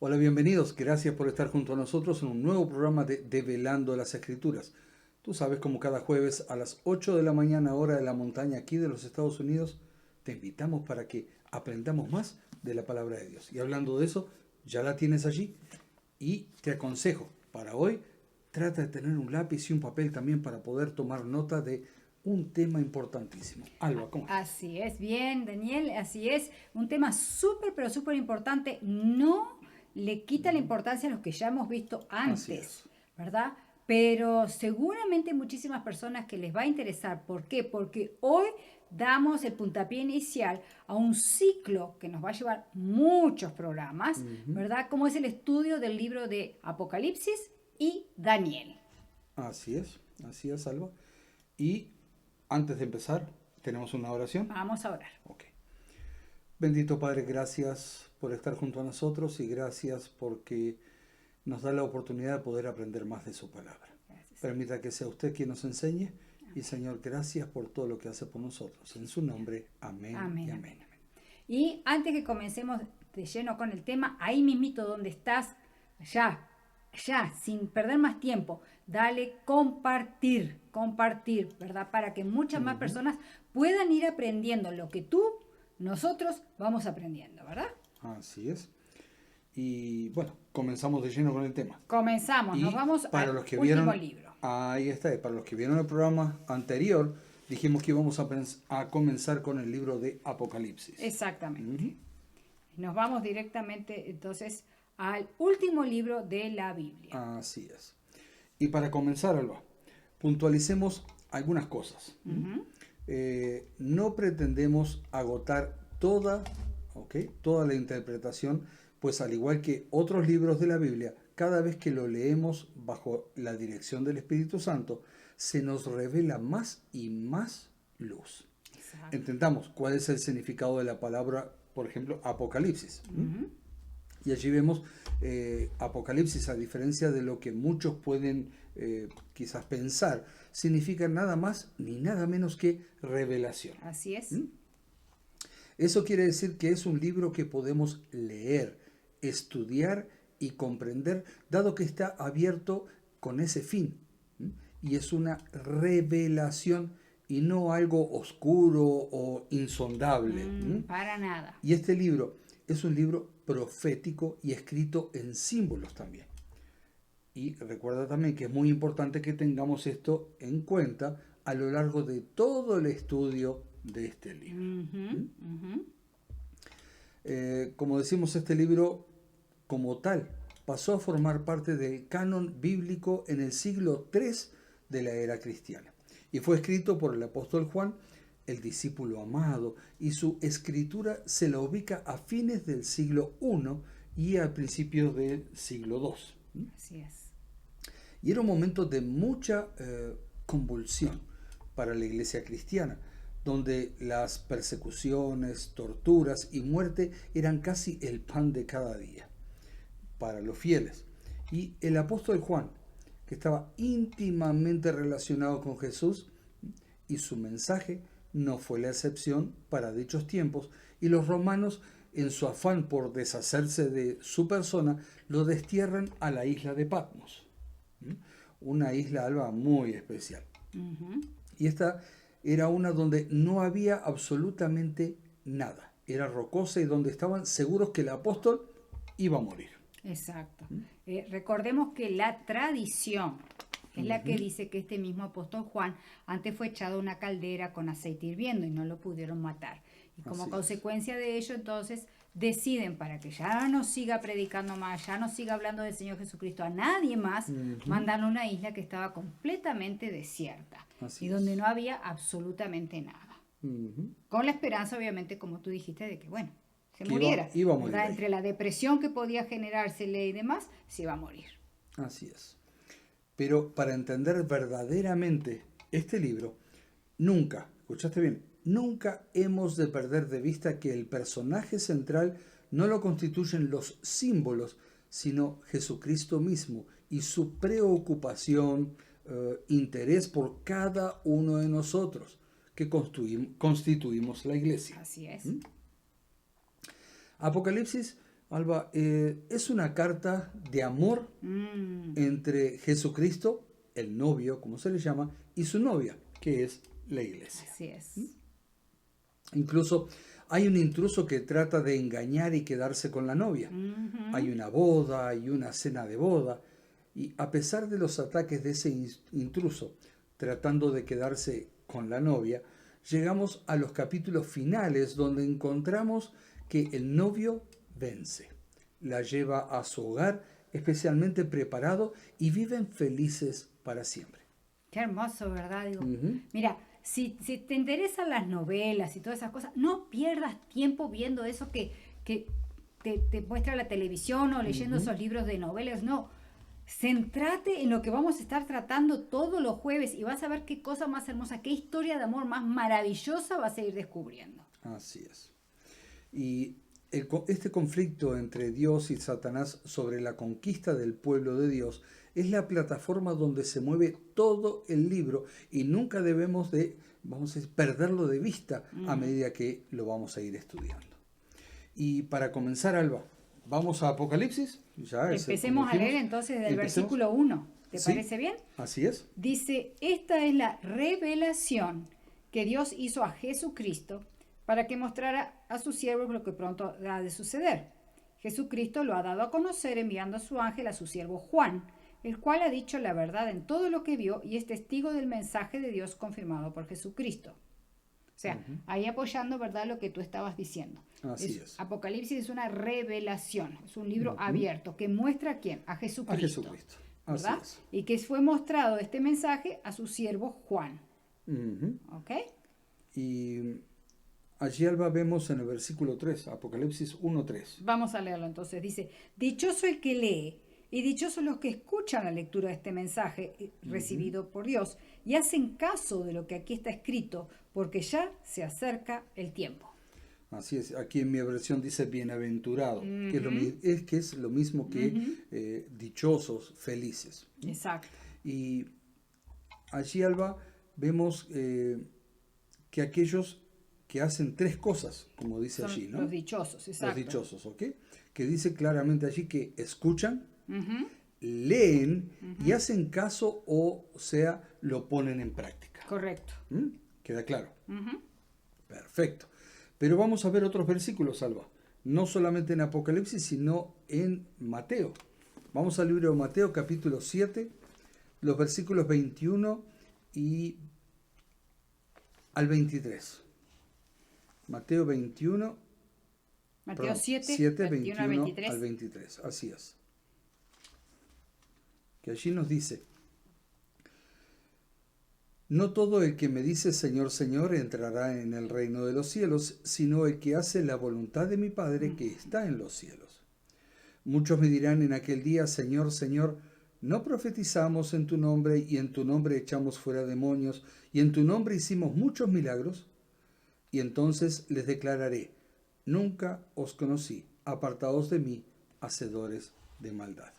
Hola, bienvenidos. Gracias por estar junto a nosotros en un nuevo programa de Develando las Escrituras. Tú sabes, como cada jueves a las 8 de la mañana, hora de la montaña aquí de los Estados Unidos, te invitamos para que aprendamos más de la palabra de Dios. Y hablando de eso, ya la tienes allí. Y te aconsejo, para hoy, trata de tener un lápiz y un papel también para poder tomar nota de un tema importantísimo. Alba, ¿cómo estás? Así es, bien, Daniel, así es. Un tema súper, pero súper importante. No le quita la importancia a los que ya hemos visto Así antes, es. ¿verdad? Pero seguramente hay muchísimas personas que les va a interesar. ¿Por qué? Porque hoy damos el puntapié inicial a un ciclo que nos va a llevar muchos programas, Ujú. ¿verdad? Como es el estudio del libro de Apocalipsis y Daniel. Así es, Alba. Y antes de empezar, tenemos una oración. Vamos a orar. Ok. Bendito Padre, gracias por estar junto a nosotros y gracias porque nos da la oportunidad de poder aprender más de su palabra. Gracias, Señor. Permita que sea usted quien nos enseñe y Amén. Señor, gracias por todo lo que hace por nosotros. En Sí, su Señor. nombre, amén y Amén, amén, amén. amén. Y antes que comencemos de lleno con el tema, ahí mismito donde estás, ya, sin perder más tiempo, dale compartir, ¿verdad? Para que muchas más Ujú. personas puedan ir aprendiendo lo que nosotros vamos aprendiendo, ¿verdad? Así es. Y bueno, comenzamos de lleno con el tema. Comenzamos, nos Y vamos para al los que último vieron, libro. ahí está, para los que vieron el programa anterior, dijimos que íbamos a comenzar con el libro de Apocalipsis. Exactamente. Ujú. Nos vamos directamente entonces al último libro de la Biblia. Así es. Y para comenzar, Alba, puntualicemos algunas cosas. Ujú. No pretendemos agotar ¿ok? Toda la interpretación, pues al igual que otros libros de la Biblia, cada vez que lo leemos bajo la dirección del Espíritu Santo, se nos revela más y más luz. Exacto. Entendamos cuál es el significado de la palabra, por ejemplo, Apocalipsis. Ujú. Y allí vemos Apocalipsis, a diferencia de lo que muchos pueden quizás pensar, significa nada más ni nada menos que revelación. Así es. ¿Mm? Eso quiere decir que es un libro que podemos leer, estudiar y comprender, dado que está abierto con ese fin. ¿Mm? Y es una revelación y no algo oscuro o insondable. ¿Mm? Para nada. Y este libro es un libro profético y escrito en símbolos también. Y recuerda también que es muy importante que tengamos esto en cuenta a lo largo de todo el estudio de este libro. Ujú, ¿Mm? ujú. Como decimos, este libro como tal pasó a formar parte del canon bíblico en el siglo III de la era cristiana. Y fue escrito por el apóstol Juan, el discípulo amado, y su escritura se la ubica a fines del siglo I y a principios del siglo II. Así es. Y era un momento de mucha convulsión para la iglesia cristiana, donde las persecuciones, torturas y muerte eran casi el pan de cada día para los fieles. Y el apóstol Juan, que estaba íntimamente relacionado con Jesús, y su mensaje no fue la excepción para dichos tiempos, y los romanos, en su afán por deshacerse de su persona, lo destierran a la isla de Patmos, una isla, Alba, muy especial. Ujú. Y esta era una donde no había absolutamente nada, era rocosa y donde estaban seguros que el apóstol iba a morir. Exacto. Recordemos que la tradición es la que Ujú. dice que este mismo apóstol Juan antes fue echado a una caldera con aceite hirviendo y no lo pudieron matar. Y como Así es. consecuencia de ello, entonces deciden para que ya no siga predicando más, ya no siga hablando del Señor Jesucristo a nadie más, Ujú. mandarlo a una isla que estaba completamente desierta y Así donde es. no había absolutamente nada. Ujú. Con la esperanza, obviamente, como tú dijiste, de que, bueno, se Que iba, muriera, iba a morir ¿verdad? ahí. Entre la depresión que podía generársele y demás, se iba a morir. Así es. Pero para entender verdaderamente este libro, nunca, escuchaste bien, nunca hemos de perder de vista que el personaje central no lo constituyen los símbolos, sino Jesucristo mismo y su preocupación, interés por cada uno de nosotros que constituimos la iglesia. Así es. ¿Mm? Apocalipsis Alba, es una carta de amor Mm, entre Jesucristo, el novio, como se le llama, y su novia, que es la iglesia. así es. Incluso hay un intruso que trata de engañar y quedarse con la novia. Hay Ujú. una boda, hay una cena de boda, y a pesar de los ataques de ese intruso tratando de quedarse con la novia, llegamos a los capítulos finales donde encontramos que el novio vence, la lleva a su hogar especialmente preparado y viven felices para siempre. Qué hermoso, ¿verdad? Digo, Ujú, mira, si te interesan las novelas y todas esas cosas, no pierdas tiempo viendo eso que te muestra la televisión o leyendo ujú. esos libros de novelas. No, centrate en lo que vamos a estar tratando todos los jueves y vas a ver qué cosa más hermosa, qué historia de amor más maravillosa vas a ir descubriendo. Así es. Y este conflicto entre Dios y Satanás sobre la conquista del pueblo de Dios es la plataforma donde se mueve todo el libro y nunca debemos de, vamos a decir, perderlo de vista a Ujú. medida que lo vamos a ir estudiando. Y para comenzar, Alba, vamos a Apocalipsis, ya es, como Empecemos a leer dijimos, entonces del empecemos. versículo 1. ¿Te Sí, parece bien? así es. Dice, esta es la revelación que Dios hizo a Jesucristo para que mostrara a sus siervos lo que pronto ha de suceder. Jesucristo lo ha dado a conocer enviando a su ángel a su siervo Juan, el cual ha dicho la verdad en todo lo que vio y es testigo del mensaje de Dios confirmado por Jesucristo. O sea, Ujú, ahí apoyando, ¿verdad?, lo que tú estabas diciendo. así es. Apocalipsis es una revelación, es un libro Ujú, abierto que muestra a quién, a a Jesucristo, Jesucristo, así ¿verdad? es. Y que fue mostrado este mensaje a su siervo Juan, Ujú. ¿ok? Y allí, Alba, vemos en el versículo 3, Apocalipsis 1:3. Vamos a leerlo entonces. Dice, dichoso el que lee y dichosos los que escuchan la lectura de este mensaje Ujú. recibido por Dios y hacen caso de lo que aquí está escrito, porque ya se acerca el tiempo. Así es, aquí en mi versión dice bienaventurado, que es Ujú, que es lo mismo que ujú, dichosos, felices. exacto, Y allí, Alba, vemos que aquellos que hacen tres cosas, como dice son allí, ¿no? los dichosos, Los exacto. dichosos, ¿ok? Que dice claramente allí que escuchan, Ujú, leen y ujú, hacen caso, o sea, lo ponen en práctica. correcto. ¿Mm? ¿Queda claro? Ujú. Perfecto. Pero vamos a ver otros versículos, Alba. No solamente en Apocalipsis, sino en Mateo. Vamos al libro de Mateo, capítulo 7, los versículos 21 y al 23. Mateo 21, Mateo perdón, 7, 7, 21 al 21 al 23. 23. Así es. Que allí nos dice: no todo el que me dice Señor, Señor entrará en el reino de los cielos, sino el que hace la voluntad de mi Padre que está en los cielos. Muchos me dirán en aquel día, Señor, Señor, ¿no profetizamos en tu nombre y en tu nombre echamos fuera demonios y en tu nombre hicimos muchos milagros? Y entonces les declararé, nunca os conocí, apartaos de mí, hacedores de maldad.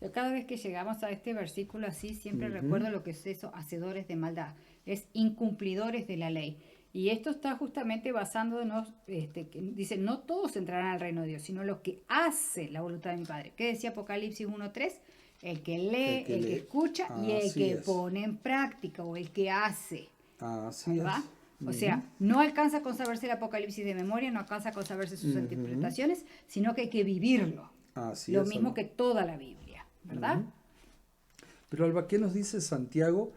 Yo cada vez que llegamos a este versículo así, siempre Ujú, recuerdo lo que es eso, hacedores de maldad, es incumplidores de la ley. Y esto está justamente basándonos, que dice, no todos entrarán al reino de Dios, sino los que hacen la voluntad de mi Padre. ¿Qué decía Apocalipsis 1:3? El que el lee, que el que lee, escucha y el así que es, pone en práctica o el que hace, así ¿verdad? es. O Ujú, sea, no alcanza con saberse el Apocalipsis de memoria, no alcanza con saberse sus ujú, interpretaciones, sino que hay que vivirlo. así Lo es, mismo Alba. que toda la Biblia, ¿verdad? Ujú. Pero Alba, ¿qué nos dice Santiago,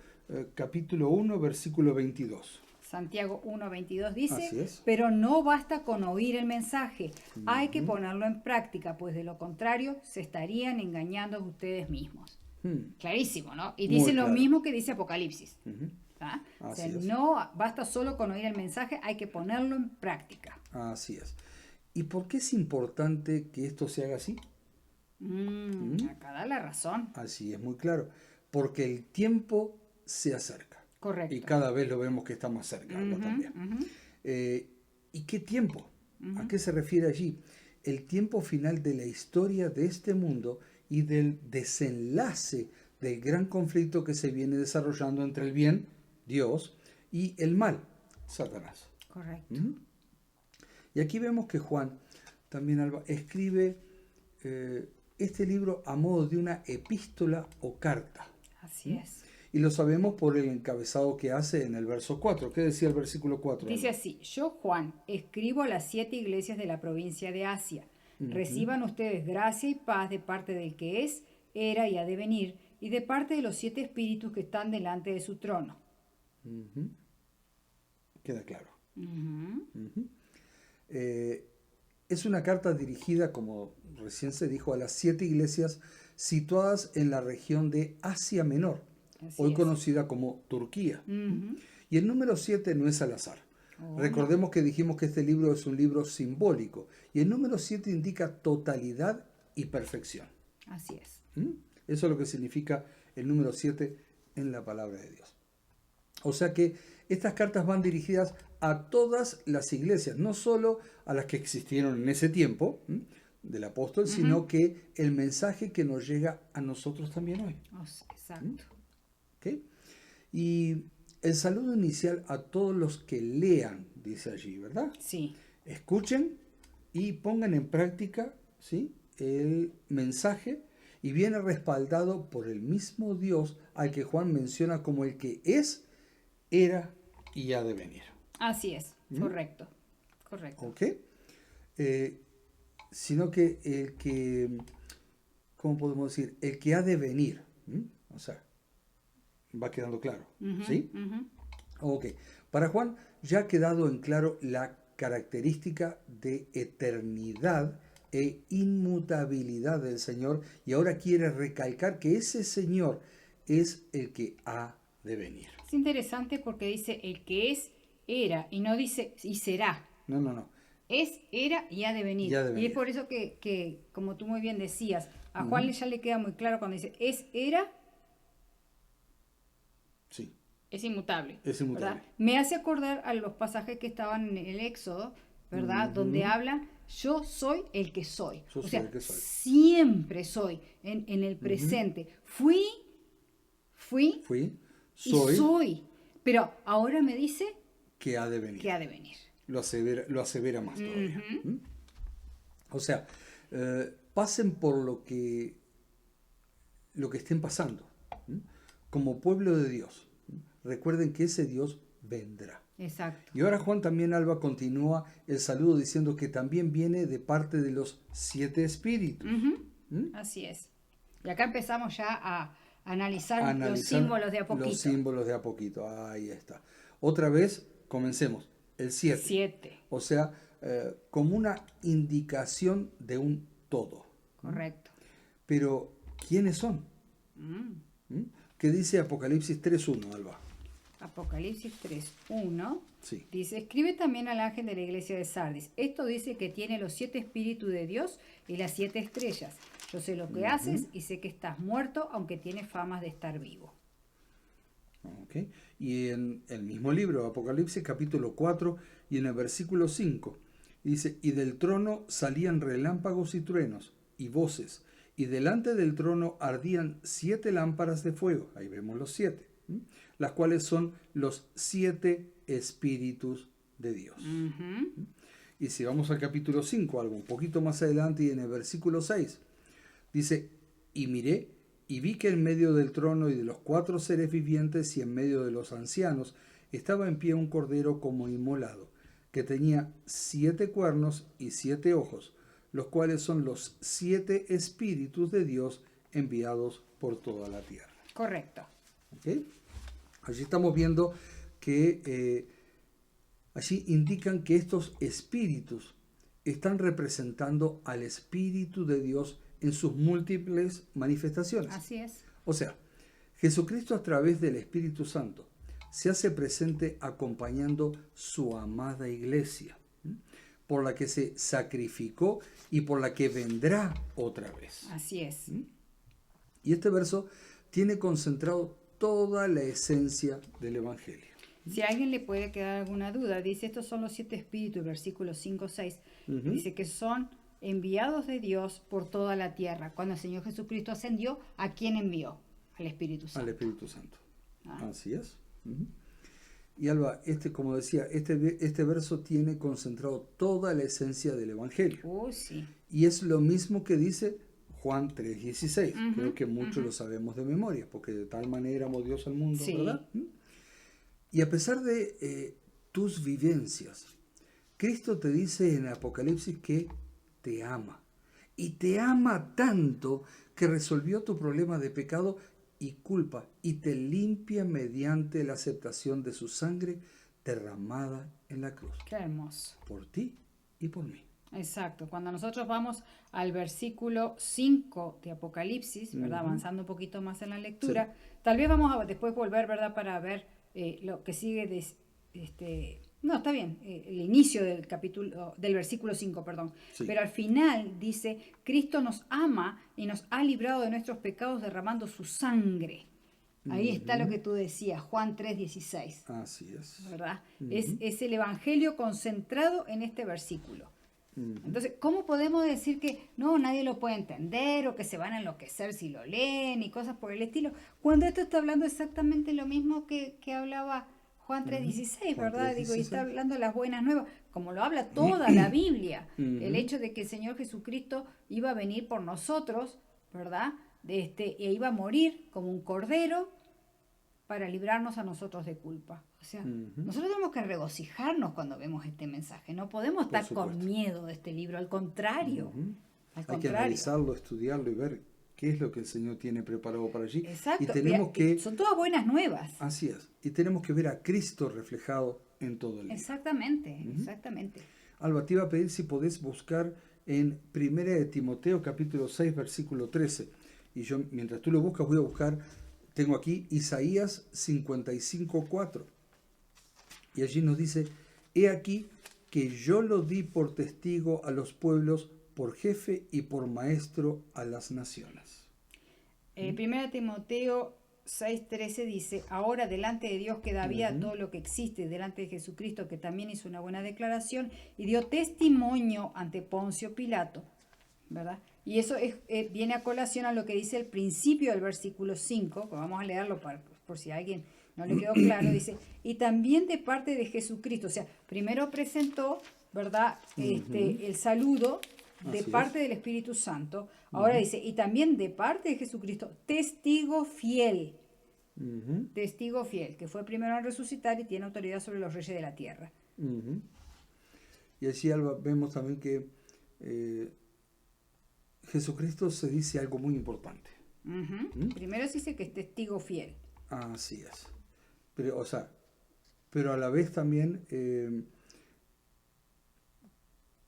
capítulo 1, versículo 22? Santiago 1:22 dice, Así es. pero no basta con oír el mensaje, hay que Ujú. ponerlo en práctica, pues de lo contrario se estarían engañando a ustedes mismos. Hmm, Clarísimo, ¿no? Y dice muy lo claro. mismo que dice Apocalipsis. Ujú. ¿Ah? O sea, Así es. no basta solo con oír el mensaje, hay que ponerlo en práctica. Así es. ¿Y por qué es importante que esto se haga así? ¿Mm? Acá da la razón. Así es, muy claro. Porque el tiempo se acerca. Y Correcto. cada vez lo vemos que está más cerca, Alba, Ujú, también. ujú, ¿Y qué tiempo? ¿A ujú. qué se refiere allí? El tiempo final de la historia de este mundo y del desenlace del gran conflicto que se viene desarrollando entre el bien, Dios, y el mal, Satanás. Correcto. ¿Mm? Y aquí vemos que Juan también, Alba, escribe este libro a modo de una epístola o carta. Así es. Y lo sabemos por el encabezado que hace en el verso 4. ¿Qué decía el versículo 4? Dice así: yo, Juan, escribo a las 7 iglesias de la provincia de Asia. Reciban ustedes gracia y paz de parte del que es, era y ha de venir, y de parte de los 7 espíritus que están delante de su trono. Queda claro. Es una carta dirigida, como recién se dijo, a las 7 iglesias situadas en la región de Asia Menor, Así hoy es. conocida como Turquía. Y el número 7 no es al azar. Oh, Recordemos que dijimos que este libro es un libro simbólico, y el número 7 indica totalidad y perfección. Así es. Eso es lo que significa el número 7 en la palabra de Dios. O sea que estas cartas van dirigidas a todas las iglesias, no solo a las que existieron en ese tiempo del apóstol, sino que el mensaje que nos llega a nosotros también hoy. Exacto. ¿Okay? Y el saludo inicial a todos los que lean, dice allí, ¿verdad? Sí. Escuchen y pongan en práctica, ¿sí?, el mensaje, y viene respaldado por el mismo Dios al que Juan menciona como el que es, era y ha de venir. Así es. Correcto. Correcto. ¿Ok? Sino que el que, ¿cómo podemos decir? El que ha de venir. O sea, va quedando claro. ¿Sí? Ok. Para Juan ya ha quedado en claro la característica de eternidad e inmutabilidad del Señor, y ahora quiere recalcar que ese Señor es el que ha de venir. Es interesante porque dice el que es, era, y no dice y será. No. Es, era y ha de venir. Y ha de Y venir. es por eso que, como tú muy bien decías, a Juan ya le queda muy claro cuando dice es, era, Sí. es inmutable. Es inmutable. ¿Verdad? Me hace acordar a los pasajes que estaban en el Éxodo, ¿verdad? Donde hablan, yo soy el que soy. Yo O soy sea, el que soy. siempre soy en el presente. Fui, Fui, y soy, soy. Pero ahora me dice que ha de venir. que ha de venir. Lo asevera más todavía. O sea, pasen por lo que estén pasando. Como pueblo de Dios, recuerden que ese Dios vendrá. Exacto. Y ahora Juan también Alba continúa el saludo diciendo que también viene de parte de los 7 espíritus. Así es. Y acá empezamos ya a analizar los símbolos de a poquito. Los símbolos de a poquito. Ahí está. Otra vez, comencemos. El 7. 7. O sea, como una indicación de un todo. Correcto. Pero, ¿quiénes son? ¿Qué dice Apocalipsis 3.1, Alba? Apocalipsis 3.1 Sí. dice: escribe también al ángel de la iglesia de Sardis. Esto dice que tiene los 7 espíritus de Dios y las 7 estrellas. Yo sé lo que haces y sé que estás muerto, aunque tienes famas de estar vivo. Okay. Y en el mismo libro, Apocalipsis capítulo 4, y en el versículo 5, dice: y del trono salían relámpagos y truenos y voces, y delante del trono ardían 7 lámparas de fuego. Ahí vemos los 7, las cuales son los 7 espíritus de Dios. Y si vamos al capítulo 5, algo un poquito más adelante, y en el versículo 6, dice: y miré, y vi que en medio del trono y de los 4 seres vivientes y en medio de los ancianos estaba en pie un cordero como inmolado, que tenía 7 cuernos y 7 ojos, los cuales son los 7 espíritus de Dios enviados por toda la tierra. Correcto. ¿Okay? Allí estamos viendo que allí indican que estos espíritus están representando al Espíritu de Dios en sus múltiples manifestaciones. Así es. O sea, Jesucristo a través del Espíritu Santo se hace presente acompañando su amada iglesia, por la que se sacrificó y por la que vendrá otra vez. Así es. Y este verso tiene concentrado toda la esencia del Evangelio. Si a alguien le puede quedar alguna duda, dice: estos son los 7 espíritus, versículos 5-6. Dice que son enviados de Dios por toda la tierra. Cuando el Señor Jesucristo ascendió, ¿a quién envió? Al Espíritu Santo. Al Espíritu Santo. Así es. Y Alba, como decía, este verso tiene concentrado toda la esencia del Evangelio. Sí. Y es lo mismo que dice Juan 3:16. Ujú, Creo que muchos ujú. lo sabemos de memoria, porque de tal manera amó Dios al mundo, Sí. ¿verdad? Y a pesar de tus vivencias, Cristo te dice en Apocalipsis que te ama. Y te ama tanto que resolvió tu problema de pecado y culpa y te limpia mediante la aceptación de su sangre derramada en la cruz. Qué hermoso. Por ti y por mí. Exacto. Cuando nosotros vamos al versículo 5 de Apocalipsis, ¿verdad? Ujú. Avanzando un poquito más en la lectura, tal vez vamos a después volver, ¿verdad? Para ver lo que sigue no, está bien, el inicio del capítulo, del versículo 5, perdón. Sí. Pero al final dice, Cristo nos ama y nos ha librado de nuestros pecados derramando su sangre. Ahí está lo que tú decías, Juan 3:16, Así es. ¿verdad? Ujú. Es el evangelio concentrado en este versículo. Ujú. Entonces, ¿cómo podemos decir que no, nadie lo puede entender o que se van a enloquecer si lo leen y cosas por el estilo? Cuando esto está hablando exactamente lo mismo que hablaba Juan 3:16, Juan ¿verdad? Digo, y 3:16. está hablando de las buenas nuevas, como lo habla toda la Biblia. El Ujú. hecho de que el Señor Jesucristo iba a venir por nosotros, ¿verdad? E iba a morir como un cordero para librarnos a nosotros de culpa. O sea, Ujú. nosotros tenemos que regocijarnos cuando vemos este mensaje. No podemos Por estar con supuesto. miedo de este libro, al contrario. Ujú. Al Hay que contrario. analizarlo, estudiarlo y ver qué es lo que el Señor tiene preparado para allí. Exacto. Y tenemos que, Son todas buenas nuevas. así es, y tenemos que ver a Cristo reflejado en todo el libro. Exactamente, exactamente. Alba, te iba a pedir si podés buscar en 1 de Timoteo capítulo 6 versículo 13. Y yo, mientras tú lo buscas, voy a buscar, tengo aquí Isaías 55:4. Y allí nos dice, he aquí que yo lo di por testigo a los pueblos, por jefe y por maestro a las naciones. 1 Timoteo 6:13 dice, ahora delante de Dios queda vida todo lo que existe, delante de Jesucristo que también hizo una buena declaración y dio testimonio ante Poncio Pilato, ¿verdad? Y eso viene a colación a lo que dice el principio del versículo 5, que vamos a leerlo por si a alguien no le quedó claro, dice, y también de parte de Jesucristo, o sea, primero presentó, ¿verdad? El saludo de Así parte del Espíritu Santo, ahora dice, y también de parte de Jesucristo, testigo fiel, que fue primero en resucitar y tiene autoridad sobre los reyes de la tierra. Ujú. Y allí, Alba, vemos también que Jesucristo se dice algo muy importante. Primero se dice que es testigo fiel. Así es. Pero a la vez también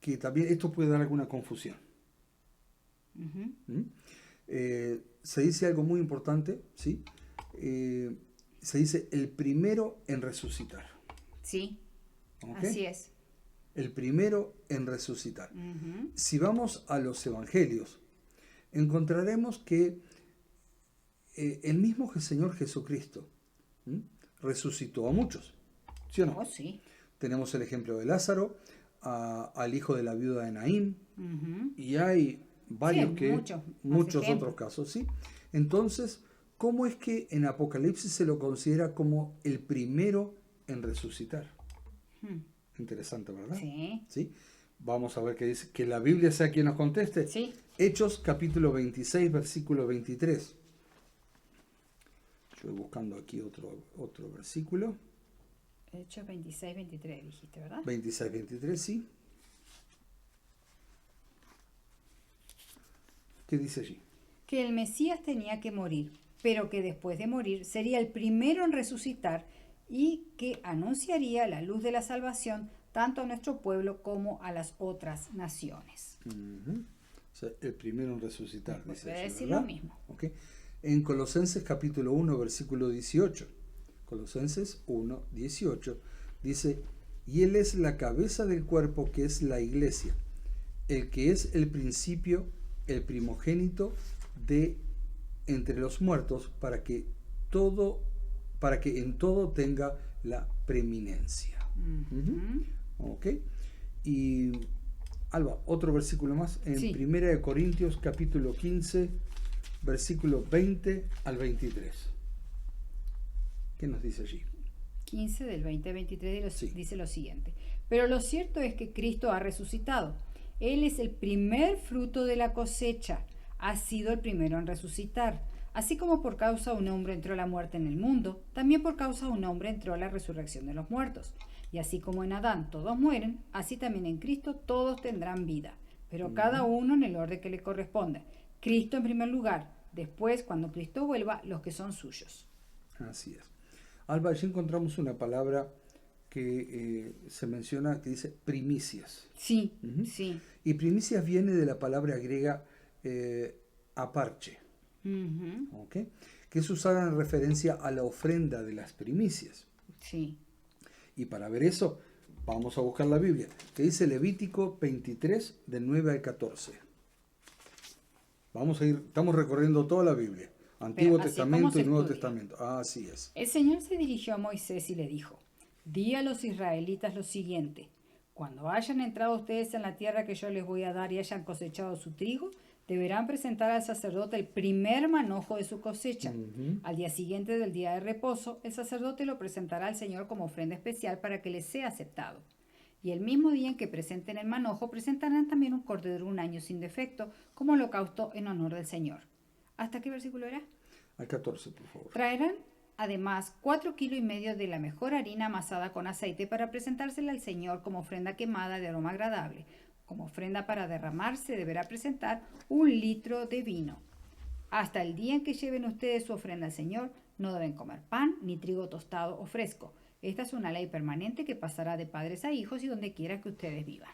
que también esto puede dar alguna confusión. Se dice algo muy importante, ¿sí? Se dice el primero en resucitar. Sí, ¿Ok? así es. El primero en resucitar. Si vamos a los evangelios, encontraremos que el mismo Señor Jesucristo resucitó a muchos, ¿sí o no? Oh, sí. Tenemos el ejemplo de Lázaro, al hijo de la viuda de Naín, y hay varios Sí, que muchos ejemplos. otros casos, ¿sí? Entonces, ¿cómo es que en Apocalipsis se lo considera como el primero en resucitar? Interesante, ¿verdad? Sí. ¿Sí? Vamos a ver qué dice, que la Biblia sea quien nos conteste. Sí. Hechos capítulo 26, versículo 23. Yo voy buscando aquí otro versículo. Hechos 26, 23 dijiste, ¿verdad? 26, 23, sí. ¿Qué dice allí? Que el Mesías tenía que morir, pero que después de morir sería el primero en resucitar y que anunciaría la luz de la salvación tanto a nuestro pueblo como a las otras naciones. O sea, el primero en resucitar, dice Puede allí, decir ¿verdad? lo mismo. ¿Ok? En Colosenses capítulo 1, versículo 18. Colosenses 1, 18. Dice, y Él es la cabeza del cuerpo que es la iglesia, el que es el principio, el primogénito de entre los muertos, para que en todo tenga la preeminencia. ¿Ok? Y Alba, otro versículo más en Sí. 1 de Corintios capítulo 15, versículo 20 al 23. ¿Qué nos dice allí? 15 del 20 al 23 Sí. dice lo siguiente. Pero lo cierto es que Cristo ha resucitado. Él es el primer fruto de la cosecha. Ha sido el primero en resucitar. Así como por causa de un hombre entró la muerte en el mundo, también por causa de un hombre entró la resurrección de los muertos. Y así como en Adán todos mueren, así también en Cristo todos tendrán vida, pero cada uno en el orden que le corresponde. Cristo en primer lugar, después, cuando Cristo vuelva, los que son suyos. Así es. Alba, allí encontramos una palabra que se menciona que dice primicias. Sí, Ujú. sí. Y primicias viene de la palabra griega aparche, Ujú, ¿ok? Que es usada en referencia a la ofrenda de las primicias. sí. Y para ver eso, vamos a buscar la Biblia, que dice Levítico 23, del 9 al 14. Vamos a ir, estamos recorriendo toda la Biblia, Antiguo así como Testamento se y Nuevo estudia. Testamento. Así es. El Señor se dirigió a Moisés y le dijo, di a los israelitas lo siguiente, cuando hayan entrado ustedes en la tierra que yo les voy a dar y hayan cosechado su trigo, deberán presentar al sacerdote el primer manojo de su cosecha. Ujú. Al día siguiente del día de reposo, el sacerdote lo presentará al Señor como ofrenda especial para que le sea aceptado. Y el mismo día en que presenten el manojo, presentarán también un cordero un año sin defecto, como holocausto en honor del Señor. ¿Hasta qué versículo era? Al 14, por favor. Traerán además 4,5 kilos de la mejor harina amasada con aceite para presentársela al Señor como ofrenda quemada de aroma agradable. Como ofrenda para derramarse deberá presentar 1 litro de vino. Hasta el día en que lleven ustedes su ofrenda al Señor, no deben comer pan ni trigo tostado o fresco. Esta es una ley permanente que pasará de padres a hijos y donde quiera que ustedes vivan.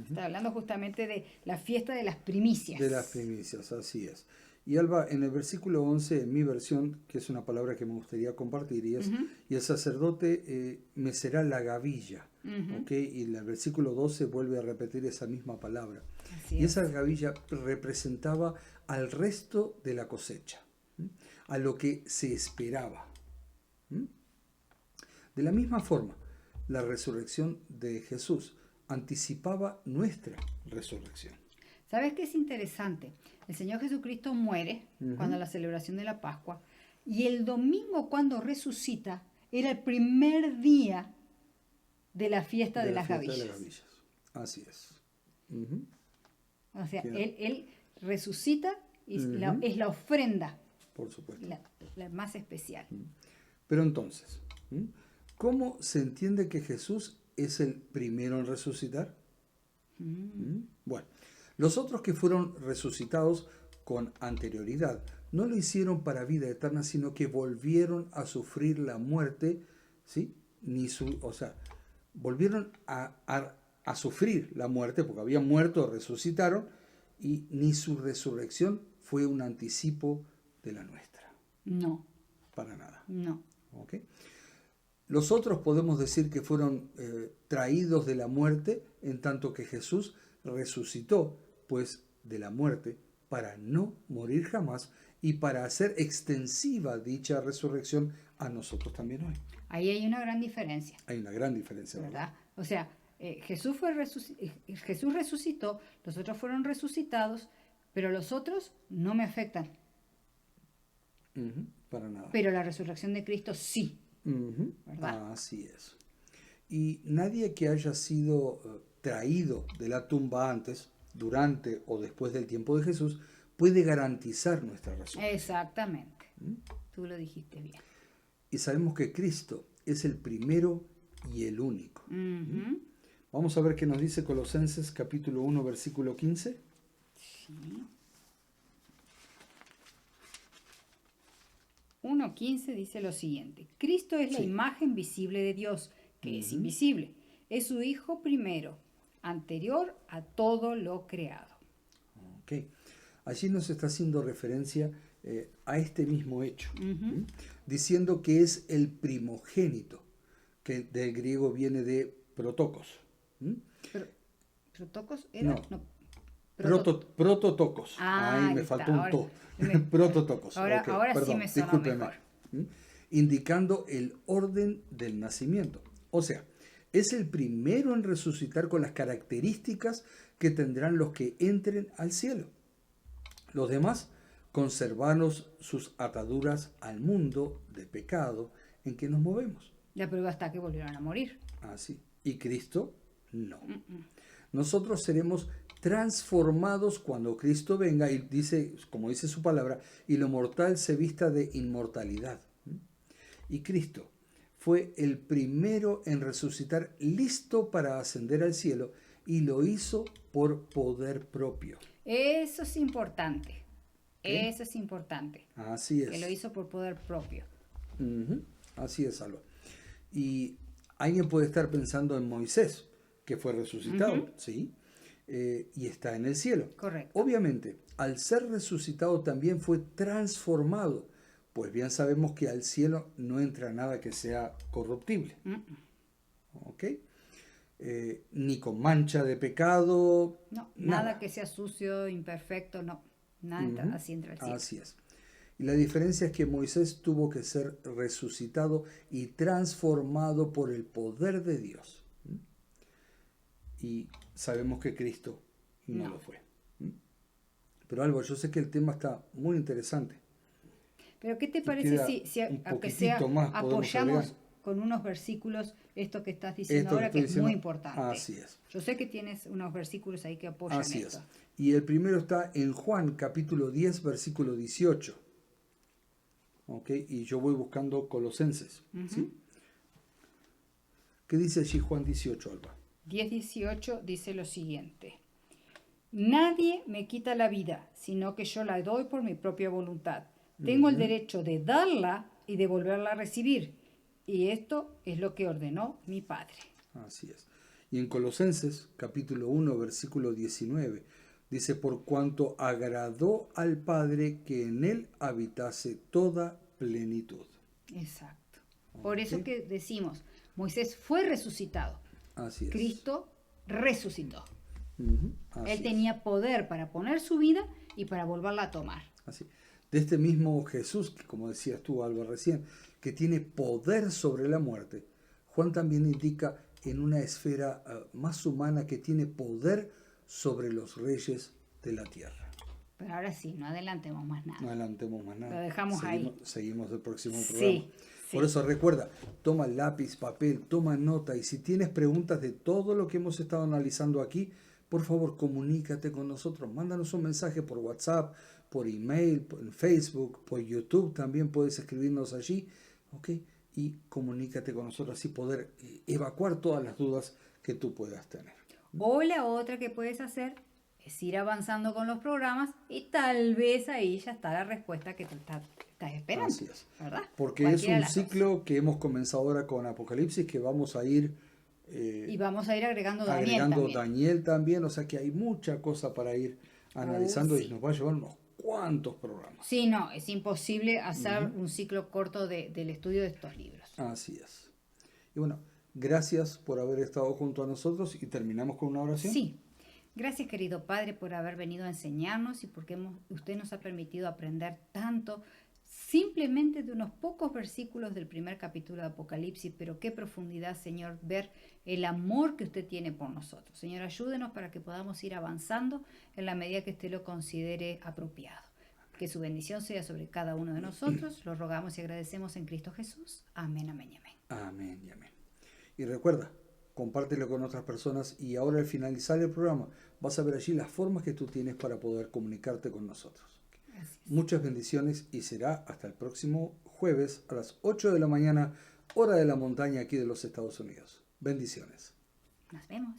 Está hablando justamente de la fiesta de las primicias. De las primicias, así es. Y Alba, en el versículo 11, en mi versión, que es una palabra que me gustaría compartir, y es, y el sacerdote mecerá la gavilla, ¿ok? Y en el versículo 12 vuelve a repetir esa misma palabra. Así Y es. esa gavilla representaba al resto de la cosecha, a lo que se esperaba. De la misma forma, la resurrección de Jesús anticipaba nuestra resurrección. ¿Sabes qué es interesante? El Señor Jesucristo muere cuando la celebración de la Pascua y el domingo cuando resucita era el primer día de la fiesta de la las fiesta de gavillas. las gavillas. Así es. Ujú. O sea, Claro. él resucita y es Ujú. es la ofrenda Por supuesto. la más especial. Pero entonces, ¿cómo se entiende que Jesús es el primero en resucitar? Bueno, los otros que fueron resucitados con anterioridad no lo hicieron para vida eterna, sino que volvieron a sufrir la muerte, ¿sí? Volvieron a sufrir la muerte, porque habían muerto, resucitaron, y ni su resurrección fue un anticipo de la nuestra, No, para nada. no. ¿Ok? Los otros podemos decir que fueron traídos de la muerte, en tanto que Jesús resucitó, pues, de la muerte, para no morir jamás y para hacer extensiva dicha resurrección a nosotros también hoy. Ahí hay una gran diferencia, Hay una gran diferencia, ¿verdad? ¿verdad? O sea, Jesús resucitó, los otros fueron resucitados, pero los otros no me afectan. Para nada. Pero la resurrección de Cristo sí. ¿Verdad? Así es. Y nadie que haya sido traído de la tumba antes, durante o después del tiempo de Jesús, puede garantizar nuestra resurrección. Exactamente. Tú lo dijiste bien. Y sabemos que Cristo es el primero y el único. Vamos a ver qué nos dice Colosenses capítulo 1, versículo 15. Sí. 1:15 dice lo siguiente: Cristo es la Sí. imagen visible de Dios, que es invisible. Es su Hijo primero, anterior a todo lo creado. Ok. Allí nos está haciendo referencia a este mismo hecho, diciendo que es el primogénito, que del griego viene de protocos. ¿Protocos era? No. No. Prototocos. Ah, Ahí me ahí faltó está. un to. Ahora- Prototocos. ahora- Ok, ahora sí perdón, me sonó discúlpeme. mejor. Indicando el orden del nacimiento. O sea, es el primero en resucitar con las características que tendrán los que entren al cielo. Los demás conservaron sus ataduras al mundo de pecado en que nos movemos. La prueba está que volvieron a morir. Así. Y Cristo no. Nosotros seremos transformados cuando Cristo venga y dice, como dice su palabra, y lo mortal se vista de inmortalidad. Y Cristo fue el primero en resucitar, listo para ascender al cielo, y lo hizo por poder propio. Eso es importante. ¿Qué? Eso es importante. Así es. Que lo hizo por poder propio. Así es, Alba. Y alguien puede estar pensando en Moisés, que fue resucitado, ¿sí? Y está en el cielo. Correcto. Obviamente, al ser resucitado también fue transformado, pues bien sabemos que al cielo no entra nada que sea corruptible. ¿Ok? Ni con mancha de pecado. No, nada que sea sucio, imperfecto, no. Nada así entra al cielo. Así es. Y la diferencia es que Moisés tuvo que ser resucitado y transformado por el poder de Dios. Y sabemos que Cristo no lo fue. Pero Alba, yo sé que el tema está muy interesante. Pero ¿qué te parece si aunque sea más apoyamos con unos versículos esto que estás diciendo ahora, que es muy importante? Así es. Yo sé que tienes unos versículos ahí que apoyan Así esto. es. Y el primero está en Juan capítulo 10, versículo 18. ¿Ok? Y yo voy buscando Colosenses. ¿Sí? ¿Qué dice allí Juan 18, Alba? 10:18 dice lo siguiente: Nadie me quita la vida, sino que yo la doy por mi propia voluntad. Tengo el derecho de darla y de volverla a recibir. Y esto es lo que ordenó mi Padre. Así es. Y en Colosenses, capítulo 1, versículo 19, dice, por cuanto agradó al Padre que en él habitase toda plenitud. Exacto. Por eso que decimos, Moisés fue resucitado. Así es. Cristo resucitó. Así Él tenía poder para poner su vida y para volverla a tomar. Así. De este mismo Jesús, que como decías tú, Alba, recién, que tiene poder sobre la muerte, Juan también indica en una esfera más humana que tiene poder sobre los reyes de la tierra. Pero ahora sí, no adelantemos más nada. No adelantemos más nada. Lo dejamos ahí. Seguimos el próximo programa. Sí. Por eso recuerda, toma lápiz, papel, toma nota, y si tienes preguntas de todo lo que hemos estado analizando aquí, por favor comunícate con nosotros. Mándanos un mensaje por WhatsApp, por email, en Facebook, por YouTube, también puedes escribirnos allí, ¿ok? Y comunícate con nosotros, así poder evacuar todas las dudas que tú puedas tener. O la otra que puedes hacer es ir avanzando con los programas y tal vez ahí ya está la respuesta que tú estás esperando. Así es. ¿Verdad? Porque Cualquiera de es un las ciclo que hemos comenzado ahora con Apocalipsis, que vamos a ir y vamos a ir agregando Daniel también, o sea que hay mucha cosa para ir analizando sí. Y nos va a llevar unos cuantos programas. Sí, no, es imposible hacer un ciclo corto del estudio de estos libros. Así es. Y bueno, gracias por haber estado junto a nosotros y terminamos con una oración. Sí. Gracias, querido Padre, por haber venido a enseñarnos y porque usted nos ha permitido aprender tanto simplemente de unos pocos versículos del primer capítulo de Apocalipsis, pero qué profundidad, Señor, ver el amor que usted tiene por nosotros. Señor, ayúdenos para que podamos ir avanzando en la medida que usted lo considere apropiado. Que su bendición sea sobre cada uno de nosotros. Lo rogamos y agradecemos en Cristo Jesús. Amén, amén y amén. Amén y amén. Y recuerda, compártelo con otras personas y ahora al finalizar el programa vas a ver allí las formas que tú tienes para poder comunicarte con nosotros. Muchas bendiciones y será hasta el próximo jueves a las 8 de la mañana, hora de la montaña aquí de los Estados Unidos. Bendiciones. Nos vemos.